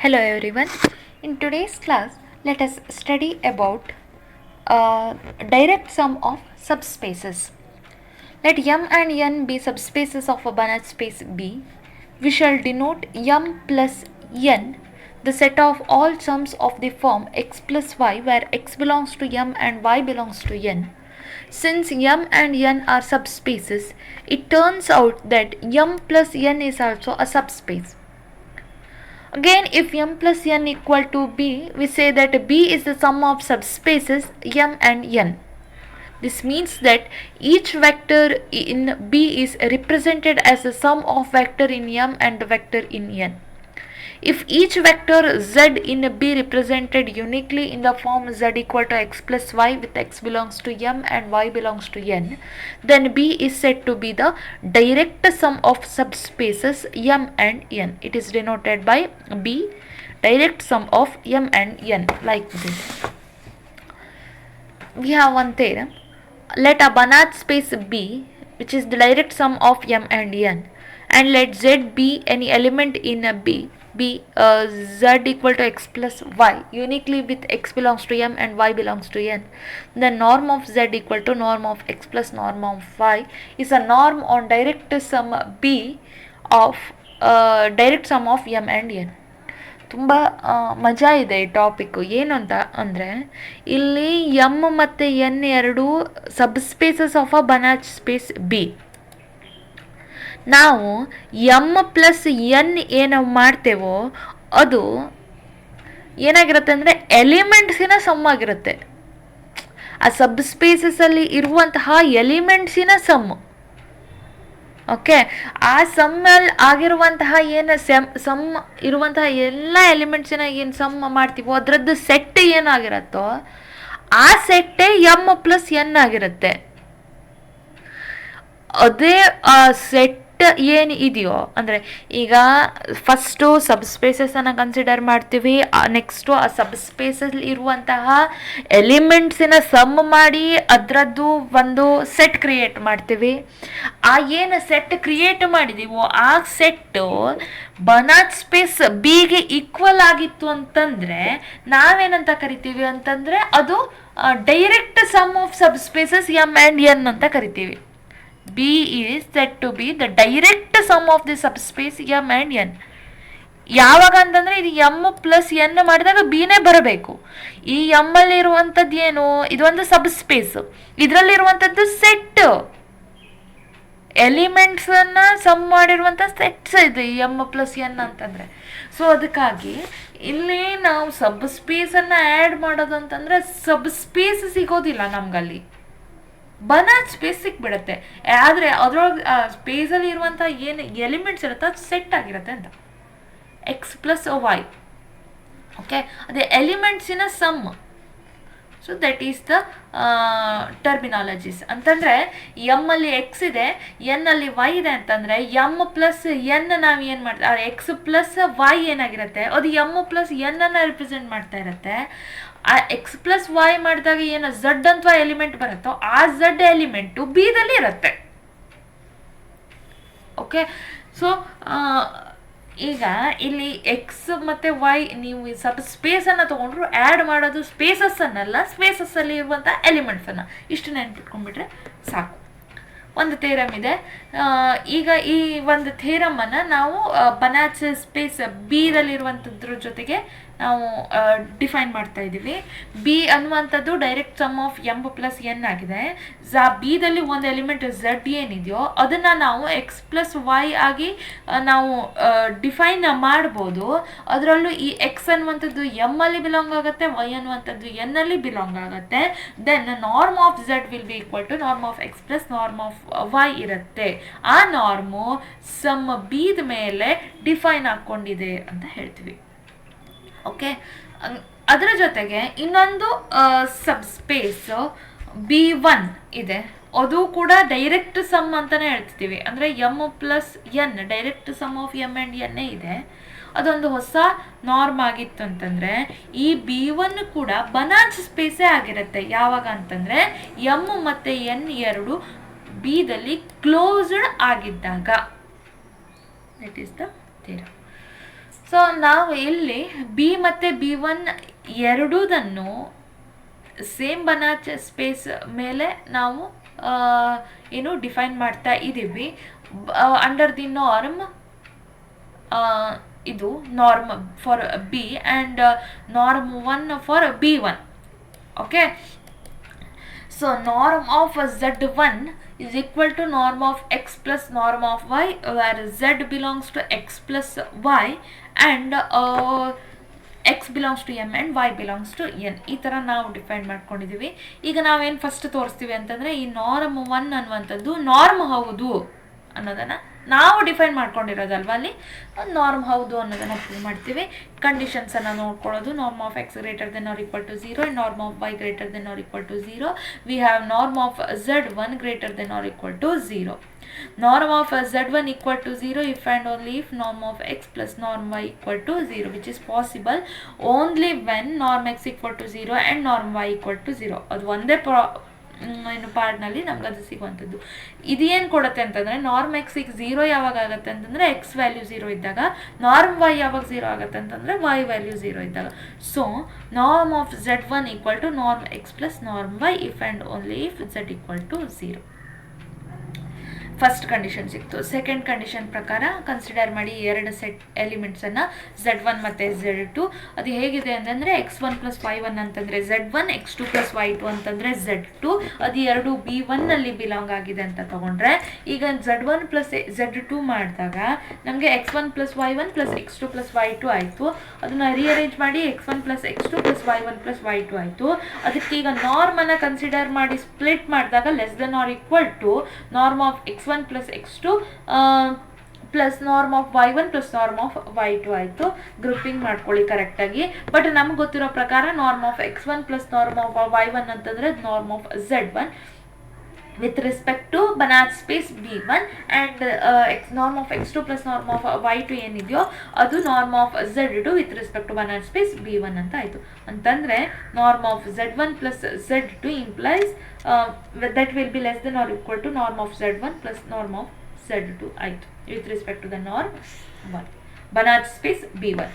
Hello everyone. In today's class, let us study about direct sum of subspaces. Let M and N be subspaces of a Banach space B. We shall denote M plus N, the set of all sums of the form x plus y, where x belongs to M and y belongs to N. Since M and N are subspaces, it turns out that M plus N is also a subspace. Again, if M plus N equal to B, we say that B is the sum of subspaces M and N. This means that each vector in B is represented as the sum of vector in M and vector in N. If each vector z in B represented uniquely in the form z equal to x plus y with x belongs to M and y belongs to N, then B is said to be the direct sum of subspaces M and N. It is denoted by B, direct sum of M and N, like this. We have one theorem. Let a Banach space B, which is the direct sum of M and N, and let Z be any element in a B, be z equal to x plus y uniquely with x belongs to M and y belongs to N. The norm of z equal to norm of x plus norm of y is a norm on direct sum B of direct sum of M and N. ತುಂಬ ಮಜಾ ಇದೆ ಈ topic. ಏನು ಅಂತ ಅಂದರೆ, ಇಲ್ಲಿ M ಮತ್ತು N ಎರಡು ಸಬ್ಸ್ಪೇಸಸ್ ಆಫ್ ಅ ಬನಾಚ್ ಸ್ಪೇಸ್ ಬಿ. ನಾವು ಎಮ್ ಪ್ಲಸ್ ಎನ್ ಏನು ಮಾಡ್ತೇವೋ ಅದು ಏನಾಗಿರುತ್ತೆ ಅಂದರೆ ಎಲಿಮೆಂಟ್ಸಿನ ಸಮ್ ಆಗಿರುತ್ತೆ. ಆ ಸಬ್ಸ್ಪೇಸಸಲ್ಲಿ ಇರುವಂತಹ ಎಲಿಮೆಂಟ್ಸಿನ ಸಮ್ಮು. ಓಕೆ, ಆ ಸಮ್ಮಲ್ಲಿ ಆಗಿರುವಂತಹ ಏನು ಸಮ್ ಇರುವಂತಹ ಎಲ್ಲ ಎಲಿಮೆಂಟ್ಸಿನ ಏನು ಸಮ್ ಮಾಡ್ತೀವೋ ಅದರದ್ದು ಸೆಟ್ ಏನಾಗಿರುತ್ತೋ ಆ ಸೆಟ್ಟೇ ಎಮ್ ಪ್ಲಸ್ ಎನ್ ಆಗಿರುತ್ತೆ. ಅದೇ ಆ ಸೆಟ್ ಏನು ಇದೆಯೋ ಅಂದರೆ, ಈಗ ಫಸ್ಟು ಸಬ್ಸ್ಪೇಸಸನ್ನು ಕನ್ಸಿಡರ್ ಮಾಡ್ತೀವಿ, ನೆಕ್ಸ್ಟು ಆ ಸಬ್ಸ್ಪೇಸಲ್ಲಿ ಇರುವಂತಹ ಎಲಿಮೆಂಟ್ಸಿನ ಸಮ್ ಮಾಡಿ ಅದರದ್ದು ಒಂದು ಸೆಟ್ ಕ್ರಿಯೇಟ್ ಮಾಡ್ತೀವಿ. ಆ ಏನು ಸೆಟ್ ಕ್ರಿಯೇಟ್ ಮಾಡಿದೀವೋ ಆ ಸೆಟ್ಟು ಬನಾಚ್ ಸ್ಪೇಸ್ ಬಿಗೆ ಈಕ್ವಲ್ ಆಗಿತ್ತು ಅಂತಂದರೆ ನಾವೇನಂತ ಕರಿತೀವಿ ಅಂತಂದರೆ ಅದು direct sum of subspaces M and N ಅಂತ ಕರಿತೀವಿ. B is said to be the direct sum of the subspace M and N. ಯಾವಾಗ ಅಂತಂದರೆ ಇದು ಎಮ್ ಪ್ಲಸ್ ಎನ್ ಮಾಡಿದಾಗ ಬಿನೇ ಬರಬೇಕು. ಈ ಎಮ್ಮಲ್ಲಿ ಇರುವಂಥದ್ದು ಏನು, ಇದೊಂದು ಸಬ್ಸ್ಪೇಸ್, ಇದರಲ್ಲಿರುವಂಥದ್ದು ಸೆಟ್, ಎಲಿಮೆಂಟ್ಸನ್ನು ಸಮ್ ಮಾಡಿರುವಂಥ ಸೆಟ್ಸ್ ಇದು ಎಮ್ ಪ್ಲಸ್ ಎನ್ ಅಂತಂದರೆ. ಸೊ ಅದಕ್ಕಾಗಿ ಇಲ್ಲಿ ನಾವು ಸಬ್ಸ್ಪೇಸನ್ನು ಆ್ಯಡ್ ಮಾಡೋದು ಅಂತಂದರೆ ಸಬ್ಸ್ಪೇಸ್ ಸಿಗೋದಿಲ್ಲ ನಮಗಲ್ಲಿ, ಬನಾಚ್ ಸ್ಪೇಸ್ ಸಿಕ್ಬಿಡುತ್ತೆ. ಆದರೆ ಅದರೊಳಗೆ ಸ್ಪೇಸಲ್ಲಿ ಇರುವಂಥ ಏನು ಎಲಿಮೆಂಟ್ಸ್ ಇರುತ್ತೆ ಅದು ಸೆಟ್ ಆಗಿರುತ್ತೆ ಅಂತ, ಎಕ್ಸ್ ಪ್ಲಸ್ ವೈ. ಓಕೆ, ಅದೇ ಎಲಿಮೆಂಟ್ಸಿನ sum. So that is the terminologies. ಅಂತಂದರೆ ಎಮ್ಮಲ್ಲಿ ಎಕ್ಸ್ ಇದೆ, ಎನ್ನಲ್ಲಿ ವೈ ಇದೆ ಅಂತಂದರೆ ಎಮ್ ಪ್ಲಸ್ ಎನ್ ನಾವು ಏನು ಮಾಡ್ತೀವಿ, ಎಕ್ಸ್ ಪ್ಲಸ್ ವೈ ಏನಾಗಿರುತ್ತೆ ಅದು ಎಮ್ ಪ್ಲಸ್ ಎನ್ನನ್ನು ರಿಪ್ರೆಸೆಂಟ್ ಮಾಡ್ತಾ ಇರುತ್ತೆ. ಆ ಎಕ್ಸ್ ಪ್ಲಸ್ ವೈ ಮಾಡಿದಾಗ ಏನು ಝಡ್ ಅಂತ ಎಲಿಮೆಂಟ್ ಬರುತ್ತೋ ಆ ಝಡ್ ಎಲಿಮೆಂಟು ಬಿದಲ್ಲಿ ಇರುತ್ತೆ. ಓಕೆ, ಸೊ ಈಗ ಇಲ್ಲಿ ಎಕ್ಸ್ ಮತ್ತು ವೈ ನೀವು ಸಬ್ ಸ್ಪೇಸನ್ನು ತೊಗೊಂಡ್ರು ಆ್ಯಡ್ ಮಾಡೋದು ಸ್ಪೇಸಸ್ಸನ್ನಲ್ಲ, ಸ್ಪೇಸಸ್ಸಲ್ಲಿ ಇರುವಂಥ ಎಲಿಮೆಂಟ್ಸನ್ನು. ಇಷ್ಟು ನೆನ್ಪಿಟ್ಕೊಂಡ್ಬಿಟ್ರೆ ಸಾಕು. ಒಂದು ಥೇರಮ್ ಇದೆ. ಈಗ ಈ ಒಂದು ಥೇರಮನ್ನು ನಾವು ಬನಾಚ್ ಸ್ಪೇಸ್ ಬಿದಲ್ಲಿರುವಂಥದ್ರ ಜೊತೆಗೆ ನಾವು ಡಿಫೈನ್ ಮಾಡ್ತಾ ಇದ್ದೀವಿ. ಬಿ ಅನ್ನುವಂಥದ್ದು direct sum of M plus N ಆಗಿದೆ. ಬಿದಲ್ಲಿ ಒಂದು ಎಲಿಮೆಂಟ್ ಝಡ್ ಏನಿದೆಯೋ ಅದನ್ನು ನಾವು ಎಕ್ಸ್ ಪ್ಲಸ್ ವೈ ಆಗಿ ನಾವು ಡಿಫೈನ್ ಮಾಡ್ಬೋದು. ಅದರಲ್ಲೂ ಈ ಎಕ್ಸ್ ಅನ್ನುವಂಥದ್ದು ಎಮ್ ಅಲ್ಲಿ ಬಿಲಾಂಗ್ ಆಗುತ್ತೆ, ವೈ ಅನ್ನುವಂಥದ್ದು ಎನ್ ಅಲ್ಲಿ ಬಿಲಾಂಗ್ ಆಗುತ್ತೆ. Then norm of Z will be equal to norm of X plus norm of Y ಇರುತ್ತೆ. ಆ ನಾರ್ಮು ಸಮ್ ಬಿದ ಮೇಲೆ ಡಿಫೈನ್ ಹಾಕ್ಕೊಂಡಿದೆ ಅಂತ ಹೇಳ್ತೀವಿ. ಓಕೆ, ಅದರ ಜೊತೆಗೆ ಇನ್ನೊಂದು ಸಬ್ಸ್ಪೇಸ್ B1 ಇದೆ, ಅದು ಕೂಡ ಡೈರೆಕ್ಟ್ ಸಮ್ ಅಂತಲೇ ಹೇಳ್ತೀವಿ. ಅಂದರೆ M plus N direct sum of M and ಎನ್ನೇ ಇದೆ. ಅದೊಂದು ಹೊಸ ನಾರ್ಮ್ ಆಗಿತ್ತು ಅಂತಂದರೆ ಈ B1 ಕೂಡ ಬನಾಚ್ ಸ್ಪೇಸೇ ಆಗಿರುತ್ತೆ. ಯಾವಾಗ ಅಂತಂದರೆ ಎಮ್ ಮತ್ತು ಎನ್ ಎರಡು ಬಿದಲ್ಲಿ ಕ್ಲೋಸ್ಡ್ ಆಗಿದ್ದಾಗ. That is the theorem. So ನಾವು ಇಲ್ಲಿ ಬಿ ಮತ್ತು B1 ಎರಡೂದನ್ನು ಸೇಮ್ ಬನಾಚ್ ಸ್ಪೇಸ್ ಮೇಲೆ ನಾವು ಏನು ಡಿಫೈನ್ ಮಾಡ್ತಾ ಇದ್ದೀವಿ ಅಂಡರ್ ದಿ ನಾರ್ಮ್ ಇದು norm for B and norm 1 for B1. Okay, so norm of Z1 is equal to norm of x plus norm of y, where z belongs to x plus y and x belongs to m and y belongs to n. ಈ ಥರ ನಾವು define ಮಾಡ್ಕೊಂಡಿದ್ದೀವಿ. ಈಗ ನಾವೇನು first ತೋರಿಸ್ತೀವಿ ಅಂತಂದರೆ ಈ norm 1 ಅನ್ನುವಂಥದ್ದು ನಾರ್ಮ್ ಹೌದು ಅನ್ನೋದನ್ನು ನಾವು ಡಿಫೈನ್ ಮಾಡ್ಕೊಂಡಿರೋದಲ್ವ, ಅಲ್ಲಿ ನಾರ್ಮ್ ಹೌದು ಅನ್ನೋದನ್ನು ಪ್ರೂವ್ ಮಾಡ್ತೀವಿ. ಕಂಡೀಷನ್ಸನ್ನು ನೋಡ್ಕೊಳ್ಳೋದು, norm of X greater than or equal to 0 and norm of Y greater than or equal to 0. We have norm of Z1 greater than or equal to 0. Norm of Z1 equal to 0 if and only if norm of x plus norm y equal to 0, which is possible only when norm x equal to 0 and norm y equal to 0. ಅದು ಒಂದೇ ಏನು ಪಾರ್ಟ್ನಲ್ಲಿ ನಮ್ಗೆ ಅದು ಸಿಗುವಂಥದ್ದು. ಇದೇನು ಕೊಡುತ್ತೆ ಅಂತಂದರೆ norm X ಈಗ 0 ಯಾವಾಗ ಆಗುತ್ತೆ ಅಂತಂದರೆ ಎಕ್ಸ್ ವ್ಯಾಲ್ಯೂ 0 ಇದ್ದಾಗ, ನಾರ್ಮ್ ವೈ ಯಾವಾಗ 0 ಆಗುತ್ತೆ ಅಂತಂದರೆ ವೈ ವ್ಯಾಲ್ಯೂ 0 ಇದ್ದಾಗ. So norm of Z1 equal to norm X plus norm Y if and only if Z equal to 0. First condition ಸಿಕ್ತು. ಸೆಕೆಂಡ್ ಕಂಡೀಷನ್ ಪ್ರಕಾರ ಕನ್ಸಿಡರ್ ಮಾಡಿ ಎರಡು ಸೆಟ್ ಎಲಿಮೆಂಟ್ಸನ್ನು Z1 ಮತ್ತು Z2. ಅದು ಹೇಗಿದೆ ಅಂತಂದರೆ x1 ಪ್ಲಸ್ y1 ಅಂತಂದರೆ Z1, x2 ಪ್ಲಸ್ y2 ಅಂತಂದರೆ Z2. ಅದು ಎರಡು B1ನಲ್ಲಿ ಬಿಲಾಂಗ್ ಆಗಿದೆ ಅಂತ ತೊಗೊಂಡ್ರೆ, ಈಗ Z1 ಪ್ಲಸ್ Z2 ಮಾಡಿದಾಗ ನಮಗೆ x1 plus y1 plus x2 plus y2 ಆಯಿತು. ಅದನ್ನು ರಿಅರೇಂಜ್ ಮಾಡಿ x1 plus x2 plus y1 plus y2 ಆಯಿತು. ಅದಕ್ಕೆ ಈಗ ನಾರ್ಮನ್ನು ಕನ್ಸಿಡರ್ ಮಾಡಿ ಸ್ಪ್ಲಿಟ್ ಮಾಡಿದಾಗ less than or equal to norm of x1 plus x2 plus norm of y1 plus norm of y2 ಆಯಿತು. ಗ್ರೂಪಿಂಗ್ ಮಾಡ್ಕೊಳ್ಳಿ ಕರೆಕ್ಟಾಗಿ. ಬಟ್ ನಮ್ಗೆ ಗೊತ್ತಿರೋ ಪ್ರಕಾರ norm of x1 plus norm of y1 ಅಂತಂದರೆ ನಾರ್ಮ್ of Z1 with respect to Banach space B1 and norm of x2 plus norm of y2 ಏನಿದೆಯೋ ಅದು norm of Z2 with respect to Banach space B1 ಅಂತ ಆಯಿತು. ಅಂತಂದರೆ norm of Z1 plus Z2 implies that will be less than or equal to norm of Z1 plus norm of Z2 ಆಯಿತು with respect to the norm 1 Banach space B1.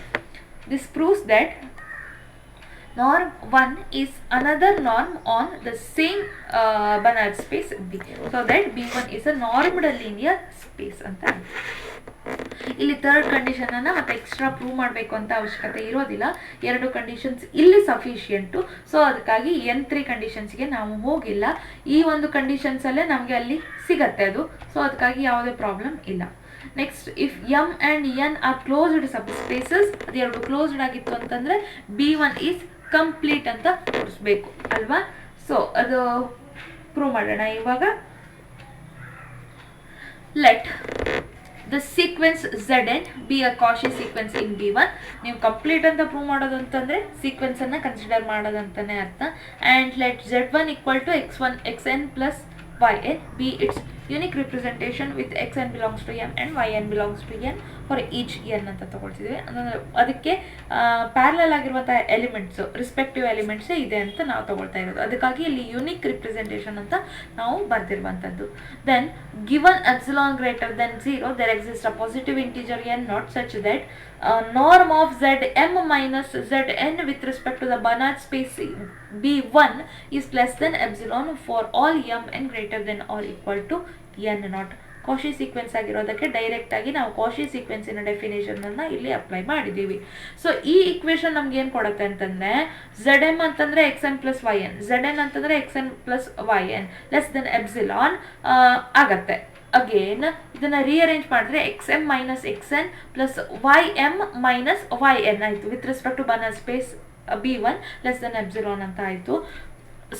This proves that norm 1 is another norm on the same Banach space B, so that B1 is a normed linear space ಅಂತ. ಇಲ್ಲಿ third ಕಂಡೀಷನನ್ನು ಮತ್ತೆ extra prove ಮಾಡಬೇಕು ಅಂತ ಅವಶ್ಯಕತೆ ಇರೋದಿಲ್ಲ. ಎರಡು conditions ಇಲ್ಲಿ sufficient. So ಅದಕ್ಕಾಗಿ N3 ಕಂಡೀಷನ್ಸ್ಗೆ ನಾವು ಹೋಗಿಲ್ಲ. ಈ ಒಂದು ಕಂಡೀಷನ್ಸಲ್ಲೇ ನಮಗೆ ಅಲ್ಲಿ ಸಿಗತ್ತೆ ಅದು. ಸೊ ಅದಕ್ಕಾಗಿ ಯಾವುದೇ ಪ್ರಾಬ್ಲಮ್ ಇಲ್ಲ. Next, if m and n are closed sub spaces, ಅದು ಎರಡು ಕ್ಲೋಸ್ಡ್ ಆಗಿತ್ತು ಅಂತಂದರೆ B1 ಈಸ್ ಕಂಪ್ಲೀಟ್ ಅಂತ ತೋರಿಸ್ಬೇಕು ಅಲ್ವಾ. ಸೊ ಅದು ಪ್ರೂವ್ ಮಾಡೋಣ ಇವಾಗ. Let the sequence Zn be a Kashi sequence in B1. ನೀವು ಕಂಪ್ಲೀಟ್ ಅಂತ ಪ್ರೂವ್ ಮಾಡೋದು ಅಂತಂದರೆ ಸೀಕ್ವೆನ್ಸನ್ನು ಕನ್ಸಿಡರ್ ಮಾಡೋದಂತಲೇ ಅರ್ಥ. And let Z1 equal to xn plus yn be its unique representation with xn belongs to m and yn belongs to n for each n ಅಂತ ತಗೊಳ್ತಿದ್ವಿ. ಅಂದರೆ ಅದಕ್ಕೆ parallel ಆಗಿರುವಂತಹ ಎಲಿಮೆಂಟ್ಸು ರಿಸ್ಪೆಕ್ಟಿವ್ ಎಲಿಮೆಂಟ್ಸೇ ಇದೆ ಅಂತ ನಾವು ತಗೊಳ್ತಾ ಇರೋದು. ಅದಕ್ಕಾಗಿ ಇಲ್ಲಿ ಯುನಿಕ್ ರಿಪ್ರೆಸೆಂಟೇಷನ್ ಅಂತ ನಾವು ಬರ್ತಿರುವಂಥದ್ದು. Then given epsilon greater than 0 there exists a positive integer n not such that norm of Zm minus Zn with respect to the Banach space B1 is less than epsilon for all m n greater than or equal to n not. Cauchy sequence ಆಗಿರೋದಕ್ಕೆ direct ಆಗಿ ನಾವು ಕಾಶಿ ಸೀಕ್ವೆನ್ಸಿನ ಡೆಫಿನೇಷನನ್ನು ಇಲ್ಲಿ apply ಮಾಡಿದ್ದೀವಿ. So ಈ equation ನಮ್ಗೆ ಏನು ಕೊಡುತ್ತೆ ಅಂತಂದರೆ Zm ಅಂತಂದರೆ xn ಪ್ಲಸ್ yn, Zn ಅಂತಂದರೆ xn plus yn less than epsilon ಆಗತ್ತೆ. ಅಗೇನ್ ಇದನ್ನು ರಿಅರೇಂಜ್ ಮಾಡಿದ್ರೆ xm minus xn plus ym minus yn ಆಯಿತು with respect to Banach space B1 less than epsilon ಅಂತ ಆಯಿತು.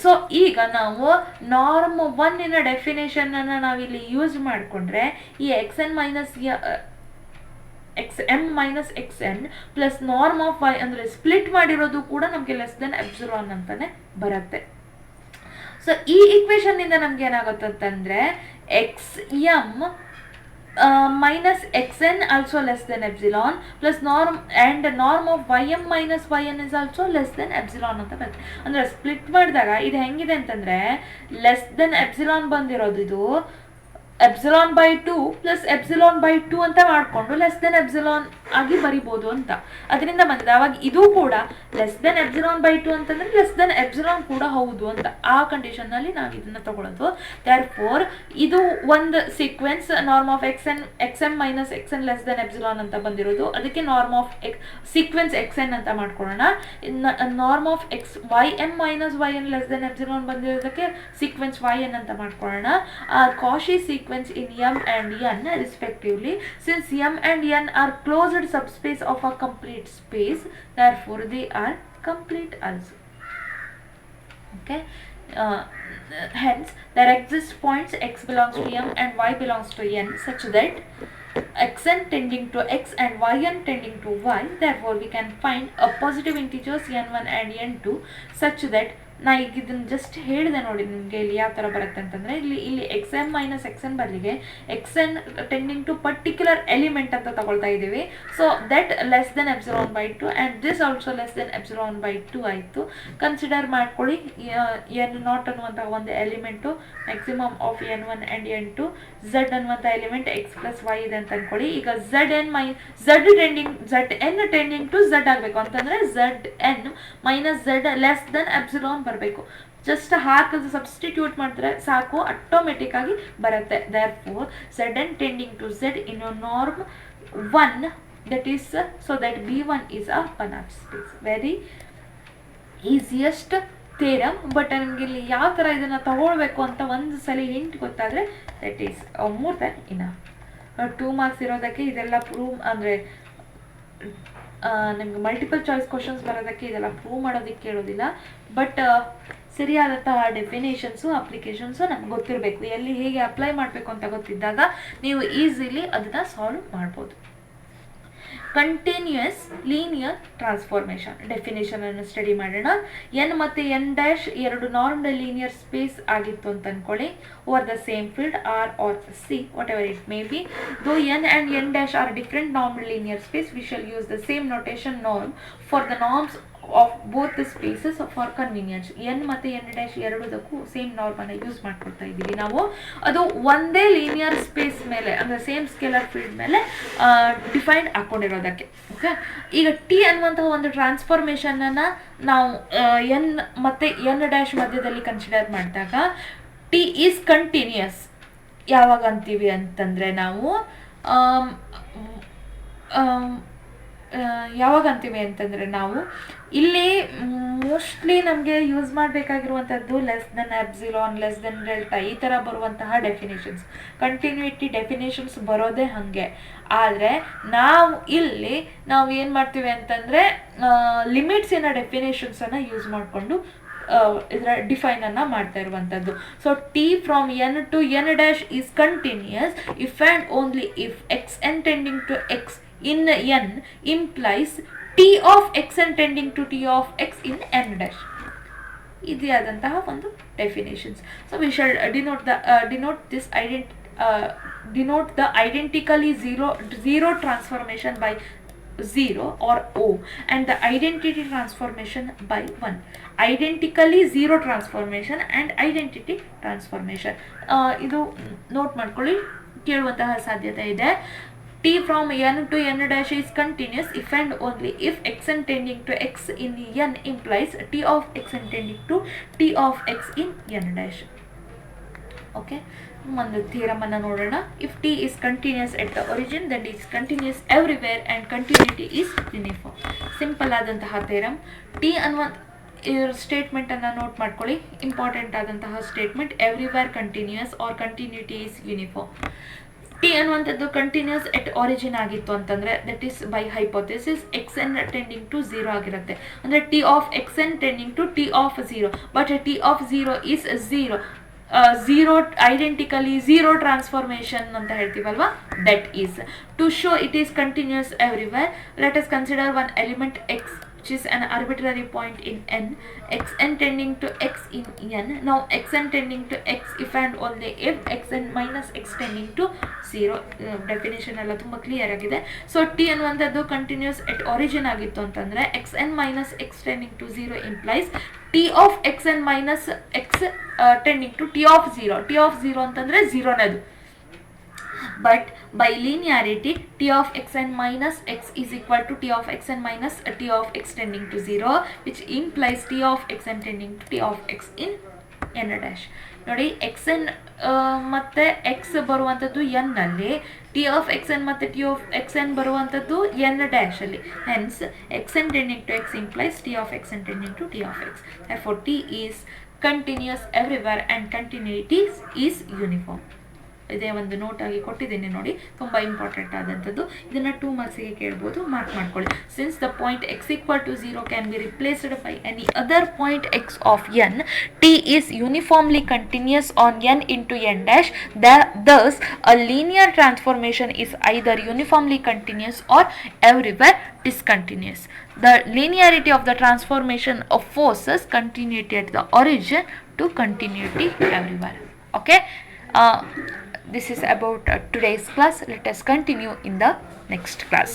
ಸೊ ಈಗ ನಾವು ನಾರ್ಮ್ 1 ಡೆಫಿನೇಷನನ್ನು ನಾವಿಲ್ಲಿ ಯೂಸ್ ಮಾಡಿಕೊಂಡ್ರೆ ಈ xn minus xm minus xn plus norm of y ಅಂದರೆ ಸ್ಪ್ಲಿಟ್ ಮಾಡಿರೋದು ಕೂಡ ನಮಗೆ ಲೆಸ್ ದೆನ್ ಎಪ್ಸಿಲಾನ್ ಅಂತಲೇ ಬರುತ್ತೆ. ಸೊ ಈ ಇಕ್ವೇಷನ್ನಿಂದ ನಮ್ಗೆ ಏನಾಗುತ್ತೆ ಅಂತಂದರೆ xm minus xn also less than epsilon plus norm and norm of ym minus yn is also less than epsilon ಅಂತ ಬರುತ್ತೆ. ಅಂದರೆ ಸ್ಪ್ಲಿಟ್ ಮಾಡಿದಾಗ ಇದು ಹೆಂಗಿದೆ ಅಂತಂದರೆ ಲೆಸ್ ದೆನ್ ಎಪ್ಸಿಲಾನ್ ಬಂದಿರೋದು ಇದು epsilon by 2 plus epsilon by 2 ಅಂತ ಮಾಡಿಕೊಂಡು ಲೆಸ್ ದೆನ್ ಎಪ್ಸಿಲಾನ್ ಆಗಿ ಬರಿಬೋದು ಅಂತ ಅದರಿಂದ ಬಂದಿದೆ. ಅವಾಗ ಇದು ಕೂಡ ಲೆಸ್ ದೆನ್ ಎಪ್ಸಿಲಾನ್ ಬೈ 2 ಅಂತಂದ್ರೆ ಲೆಸ್ ದೆನ್ ಎಪ್ಸಿಲಾನ್ ಕೂಡ ಹೌದು ಅಂತ ಆ ಕಂಡೀಷನ್ ನಲ್ಲಿ ನಾವು ಇದನ್ನ ತಗೊಳ್ಳೋದು. ದೇರ್ಫೋರ್ ಇದು ಒಂದು sequence norm of X N minus X N less than epsilon ಅಂತ ಬಂದಿರೋದು. ಅದಕ್ಕೆ norm of sequence X N ಅಂತ ಮಾಡ್ಕೊಳ್ಳೋಣ. Norm of X Y N minus Y N less than epsilon ಬಂದಿರೋದಕ್ಕೆ ಸೀಕ್ವೆನ್ಸ್ ವೈ ಎನ್ ಅಂತ ಮಾಡ್ಕೊಳ್ಳೋಣ. Cauchy sequence in M and N respectively. Since M and N are closed subspace of a complete space, therefore they are complete also. Okay. Hence, there exist points x belongs to M and y belongs to N such that xn tending to x and yn tending to y. Therefore, we can find a positive integers n1 and n2 such that ನಾ ಈಗ ಇದನ್ನು just ಹೇಳಿದೆ ನೋಡಿ ನಿಮಗೆ ಇಲ್ಲಿ ಯಾವ ಥರ ಬರುತ್ತೆ ಅಂತಂದರೆ ಇಲ್ಲಿ X N minus X N ಬದಲಿಗೆ X N tending to particular element ಅಂತ ತಗೊಳ್ತಾ ಇದ್ದೀವಿ. So that less than epsilon by 2 and this also less than epsilon by 2 ಆಯಿತು. ಕನ್ಸಿಡರ್ ಮಾಡ್ಕೊಳ್ಳಿ ಎನ್ ನಾಟ್ ಅನ್ನುವಂತಹ ಒಂದು element maximum of N one and N two Z ಅನ್ನುವಂಥ element X plus Y ಇದೆ ಅಂತ ಅಂದ್ಕೊಳ್ಳಿ. ಈಗ Z N tending to Z ಆಗಬೇಕು ಅಂತಂದರೆ Z N minus Z less than epsilon ಬರಬೇಕು. ಜಸ್ಟ್ ಹಾಕಿದ್ರೆ ಸಬ್ಸ್ಟಿಟ್ಯೂಟ್ ಮಾಡಿದ್ರೆ ಸಾಕು, ಆಟೋಮೆಟಿಕ್ ಆಗಿ ಬರುತ್ತೆ. Therefore Z N tending to Z in norm 1 that is so that b1 is a Banach space. Very easiest theorem, but ನಿಮಗೆ ಇಲ್ಲಿ ಯಾವ ಥರ ಇದನ್ನು ತಗೊಳ್ಬೇಕು ಅಂತ ಒಂದು ಸಲ ಹಿಂಟ್ ಗೊತ್ತಾದರೆ that is more than enough. 2 marks ಇರೋದಕ್ಕೆ ಇದೆಲ್ಲ ಪ್ರೂವ್ ಅಂದರೆ ನಿಮ್ಗೆ ಮಲ್ಟಿಪಲ್ ಚಾಯ್ಸ್ ಕ್ವಶನ್ಸ್ ಬರೋದಕ್ಕೆ ಇದೆಲ್ಲ ಪ್ರೂವ್ ಮಾಡೋದಕ್ಕೆ ಕೇಳೋದಿಲ್ಲ. ಬಟ್ ಸರಿಯಾದಂತಹ ಡೆಫಿನೇಷನ್ಸು ಅಪ್ಲಿಕೇಶನ್ಸು ನಮ್ಗೆ ಗೊತ್ತಿರಬೇಕು. ಎಲ್ಲಿ ಹೇಗೆ ಅಪ್ಲೈ ಮಾಡಬೇಕು ಅಂತ ಗೊತ್ತಿದ್ದಾಗ ನೀವು ಈಸಿಲಿ ಅದನ್ನು ಸಾಲ್ವ್ ಮಾಡ್ಬೋದು. ಕಂಟಿನ್ಯೂಯಸ್ ಲೀನಿಯರ್ ಟ್ರಾನ್ಸ್ಫಾರ್ಮೇಷನ್ ಡೆಫಿನೇಷನ್ ಅನ್ನು ಸ್ಟಡಿ ಮಾಡೋಣ. ಎನ್ ಮತ್ತು ಎನ್ ಡ್ಯಾಶ್ ಎರಡು ನಾರ್ಮ್ಡ್ ಲೀನಿಯರ್ ಸ್ಪೇಸ್ ಆಗಿತ್ತು ಅಂತ ಅನ್ಕೊಳ್ಳಿ. Over the same field R or C whatever it may be. Though N and N dash are different normed linear space, we shall use the same notation norm for the norms of both the spaces for convenience. N ಮತ್ತು N dash ಎರಡಕ್ಕೂ same ನಾರ್ಮನ್ನು use ಮಾಡ್ಕೊಳ್ತಾ ಇದ್ದೀವಿ ನಾವು. ಅದು ಒಂದೇ linear space ಮೇಲೆ ಅಂದರೆ ಸೇಮ್ ಸ್ಕೇಲರ್ ಫೀಲ್ಡ್ ಮೇಲೆ ಡಿಫೈನ್ಡ್ ಹಾಕ್ಕೊಂಡಿರೋದಕ್ಕೆ. ಓಕೆ, ಈಗ ಟಿ ಅನ್ನುವಂತಹ ಒಂದು ಟ್ರಾನ್ಸ್ಫಾರ್ಮೇಷನನ್ನು ನಾವು ಎನ್ ಮತ್ತು ಎನ್ ಡ್ಯಾಶ್ ಮಧ್ಯದಲ್ಲಿ ಕನ್ಸಿಡರ್ ಮಾಡಿದಾಗ ಟಿ ಈಸ್ ಕಂಟಿನ್ಯೂಯಸ್ ಯಾವಾಗ ಅಂತೀವಿ ಅಂತಂದರೆ ನಾವು ಯಾವಾಗ ಅಂತೀವಿ ಅಂತಂದರೆ ನಾವು ಇಲ್ಲಿ ಮೋಸ್ಟ್ಲಿ ನಮಗೆ ಯೂಸ್ ಮಾಡಬೇಕಾಗಿರುವಂಥದ್ದು less than epsilon, less than delta ಈ ಥರ ಬರುವಂತಹ ಡೆಫಿನೇಷನ್ಸ್. ಕಂಟಿನ್ಯೂಟಿ ಡೆಫಿನೇಷನ್ಸ್ ಬರೋದೇ ಹಾಗೆ. ಆದರೆ ನಾವು ಏನು ಮಾಡ್ತೀವಿ ಅಂತಂದರೆ ಲಿಮಿಟ್ಸಿನ ಡೆಫಿನೇಷನ್ಸನ್ನು ಯೂಸ್ ಮಾಡಿಕೊಂಡು ಇದರ ಡಿಫೈನನ್ನು ಮಾಡ್ತಾ ಇರುವಂಥದ್ದು. So T from N to N dash is continuous if and only if X N tending to X in n implies t of xn tending to t of x in n dash. ಇದಾದಂತಹ ಒಂದು definitions. So we shall denote the identically zero transformation by 0 or O and the identity transformation by 1. Identically zero transformation and identity transformation ಇದು note ಮಾಡ್ಕೊಳ್ಳಿ, ಕೇಳುವಂತಹ ಸಾಧ್ಯತೆ ಇದೆ. T from n to n dash is continuous if and only if xn tending to x in n implies t of xn tending to t of x in n dash. Okay, ಒಂದು theorem ಅನ್ನು ನೋಡೋಣ. If t is continuous at the origin, then it is continuous everywhere and continuity is uniform. Simple ಆದಂತಹ theorem. t ಅನ್ನುವ statement ಅನ್ನು note ಮಾಡ್ಕೊಳ್ಳಿ, important ಆದಂತಹ statement. Everywhere continuous or continuity is uniform. T ಅನ್ನುವಂಥದ್ದು continuous at origin ಆಗಿತ್ತು ಅಂತಂದರೆ that is by hypothesis X N tending to 0 ಆಗಿರುತ್ತೆ. ಅಂದರೆ T of X N tending to T of 0, but T of 0 is 0 identically zero transformation ಅಂತ ಹೇಳ್ತೀವಲ್ವಾ, that is to show it is continuous everywhere. Let us consider one element X which is an arbitrary point in n, xn tending to x in n. Now xn tending to x if and only if xn minus x tending to 0. Definition ಎಲ್ಲ ತುಂಬ clear ಆಗಿದೆ. So T ಅನ್ನುವಂಥದ್ದು continuous at origin ಆಗಿತ್ತು ಅಂತಂದರೆ xn minus x tending to 0 implies t of xn minus x tending to t of 0. t of 0 ಅಂತಂದರೆ 0ನದು but by linearity t of xn minus x is equal to t of xn minus t of x tending to 0, which implies t of xn tending to t of x in n dash. ನೋಡಿ X N ಮತ್ತು X ಬರುವಂಥದ್ದು N ಅಲ್ಲಿ, T of X N ಮತ್ತು T of X ಎನ್ ಬರುವಂಥದ್ದು N dash ಅಲ್ಲಿ. Hence X N tending to X implies T of X N tending to T of X. therefore T is continuous everywhere and continuity is uniform. ಇದೇ ಒಂದು note ಆಗಿ ಕೊಟ್ಟಿದ್ದೇನೆ ನೋಡಿ, ತುಂಬ important ಆದಂಥದ್ದು. ಇದನ್ನು 2 ಮಾರ್ಕ್ಸಿಗೆ ಕೇಳ್ಬೋದು, ಮಾರ್ಕ್ ಮಾಡ್ಕೊಳ್ಳಿ. Since the point x equal to 0 can be replaced by any other point x of n, t is uniformly continuous on n into n dash. Thus a linear transformation is either uniformly continuous or everywhere discontinuous. The linearity of the transformation forces continuity at the origin to continuity everywhere. Okay. This is about today's class. Let us continue in the next class.